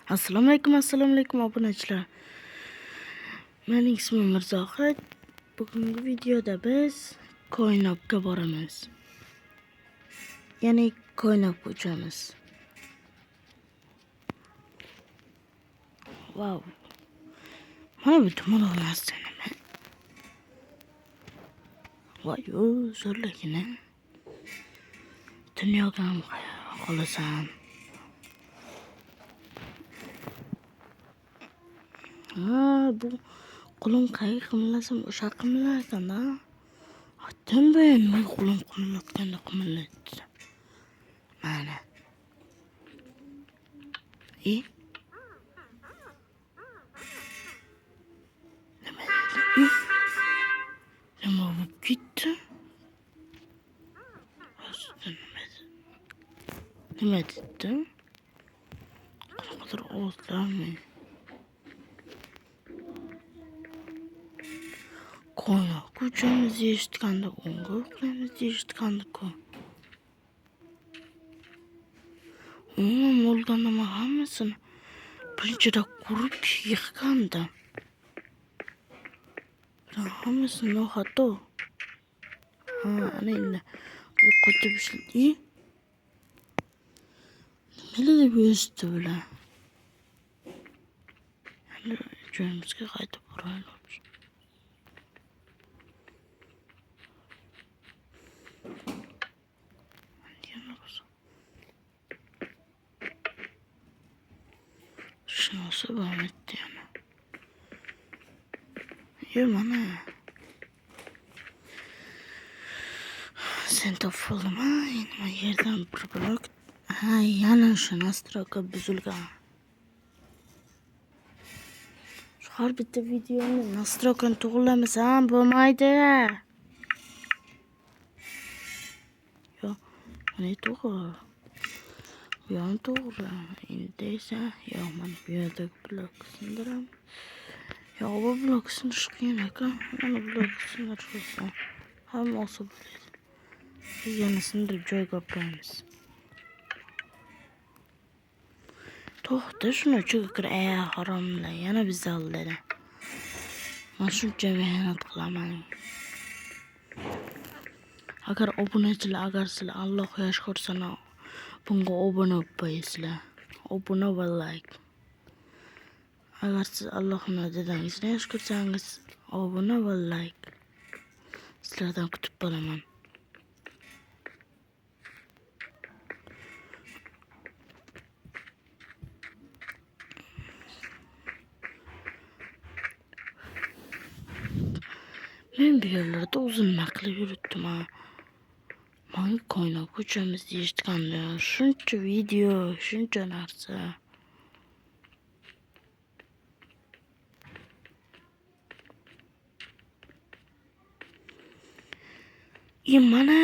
Assalomu alaykum obunachilar. Mening ismim Mirzohid. Bugungi videoda biz koinobga boramiz. Ya'ni koinobga uchamiz. Wow. Mana bu tumoq narsanimi? Voy, zo'rligini. Dunyoga ham xolasam. Bu qo'lim qayga qimillasam o'sha qimillar ekan-da. Hatim ben men qo'lim qimillatganda qimillatdi. Mana. Nima bo'lib ketdi? Nima dedi? Qanaqadir ovozlarmi? Koinobga uchamiz deyishganda, unga uxlaymiz deyishganda-ku. Umuman olganda men hammasini birinchida ko'rib yig'gandim. Hammasini noxato. Ana endi yo'qotib ishladi. Nima deb yozdi bular? Joyimizga qaytib boraylik. Şunası bahmetti yani. Mana. Sen topalım ha. Yine yerden bir blok. Yana şu nastroka buzulgan. Şu har bitta videoni nastrokan to'g'rilamasam bo'lmaydi. Yo, mana to'g'ri. Bu ham to'g'ri. Endi esa yo'q, mana bu yerdagi blok sindiram. Yo'q, bu blok sindirish qiyin ekan. Mana blok sindirish hammasi bo'ladi. Yana sindirib joyga qo'yamiz. To'xta, shuni ichiga kir, haromlar. Yana bizni oldida. Men shuncha mehnat qilaman. Agar sizlar Alloh yaxshi ko'rsa, bunga obuna bo'lib qo'yasizlar. Obuna va like. Agar siz Allohning dedangizni yaxshi ko'rsangiz, obuna va like. Sizlardan kutib qolaman. Men bu yerlarda uzunma qilib yuribdim. Mana koinobga uchamiz deyishganda, shuncha video, shuncha narsa. Mana.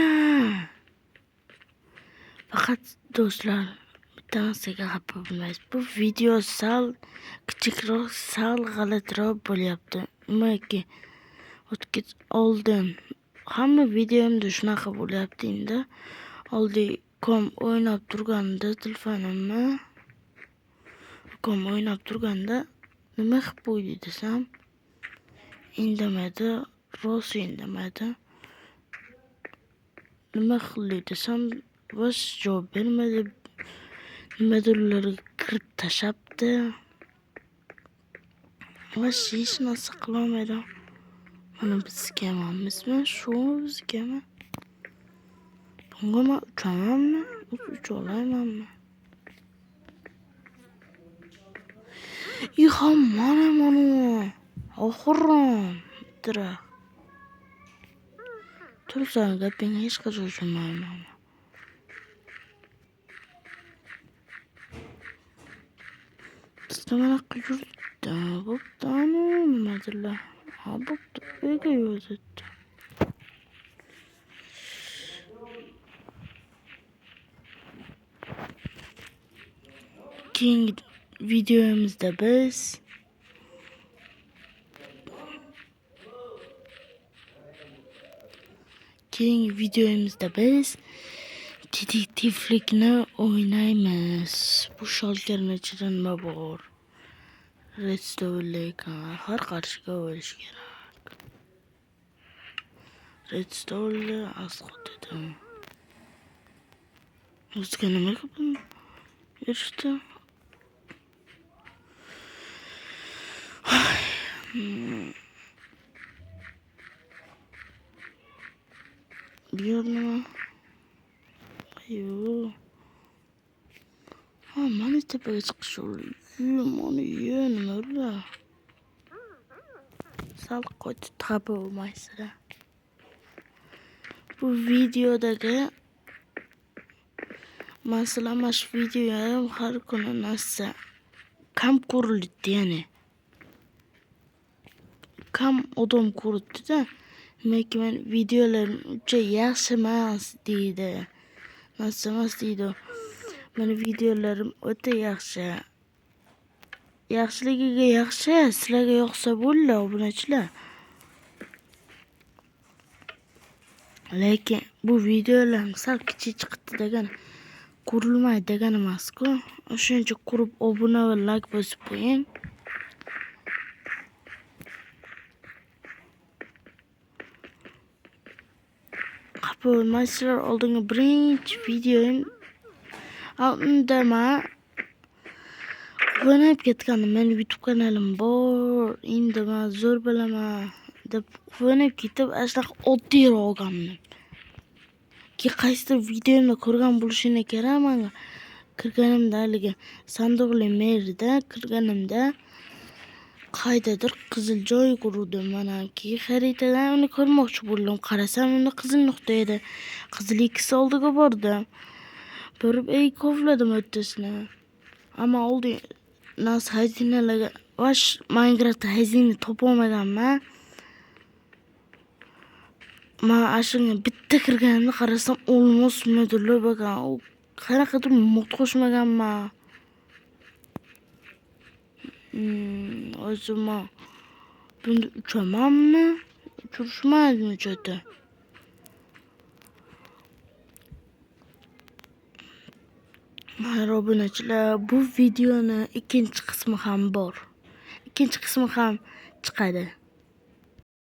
Faqat do'stlar, bitta narsaga xafa bo'lmaysiz. Bu video sal kichikroq, sal g'alatiroq bo'lyapti. Nimaki o'tgan oldin hamma videomda shunaqa bo'lyapti endi. Oldi kom o'ynab turganda telefonimni o'ynab turganda nima qilib qo'ydi desam, indamadi, rost indamadi. Nima qildi desam, bosh javob bermadi. Nimadirlarga kirib tashabdi. Hech narsa qilolmaydi. Mana bizga emasmi? Shu bizgami? Bunga men uchamanmi? Ucha olmaymanmi? Mana. Oxirom. Dira. Tursan gapingga hech qachon tushunmayman. Bizda mana yuribdi. Bo'pti, nimadirlar. Bo'pti, uyga yozibdi. Keyingi videomizda biz detektivlikni o'ynaymiz. Bu sholgarni ichida nima bor? Redstone'lar har qarshiga o'lish kerak. Redstone'lar asqotdi. O'zga nima qildim? Yurishdi. Bu yer nima? Yo'q. Mana tepaga chiqish yo'li. Mana nima bular? Sal qo'yib taba bo'lmaysizlar. Bu videodagi masalan, mana shu videoga har kuni narsa kam ko'rildi, ya'ni. Kam odam ko'rdi-da. Demak, men videolarim uncha yaxshi emas deydi. Narsa emas deydi. Meni videolarim o'ta yaxshi. Yaxshiligiga yaxshi, sizlarga yoqsa bo'ldi, obunachilar. Lekin bu videolar sal kichik chiqdi degan, ko'rilmaydi degan emas-ku. O'shuncha ko'rib obuna va like bosib qo'ying. Xafa bo'lmaysizlar, oldingi birinchi videoim unda men quvonib ketgandim. Mening YouTube kanalim bor, endi men zo'r bo'laman deb quvonib ketib, ashlaq oddiy olgandim. Qaysidir videomda ko'rgan bo'lishini kerak, menga kirganimda haligi sandiqli merida kirganimda qaydadir qizil joy ko'rdim. Mana xaritadan uni ko'rmoqchi bo'ldim. Qarasam, unda qizil nuqta edi. Qizil ikkisi oldiga bordim. Borib kovladim o'ttasini. Ammo oldi nas xazinalarga vash Minecraft xazina topolmaganman. Men ashunga bitta kirganimda qarasam, olmos modullar bo'lgan. U qanaqadir mod qo'shmaganman. O'zim bunda uchamanmi? Uchirishmaydimi chota? Mana obunachilar, bu videoni ikkinchi qismi ham bor. Ikkinchi qismi ham chiqadi.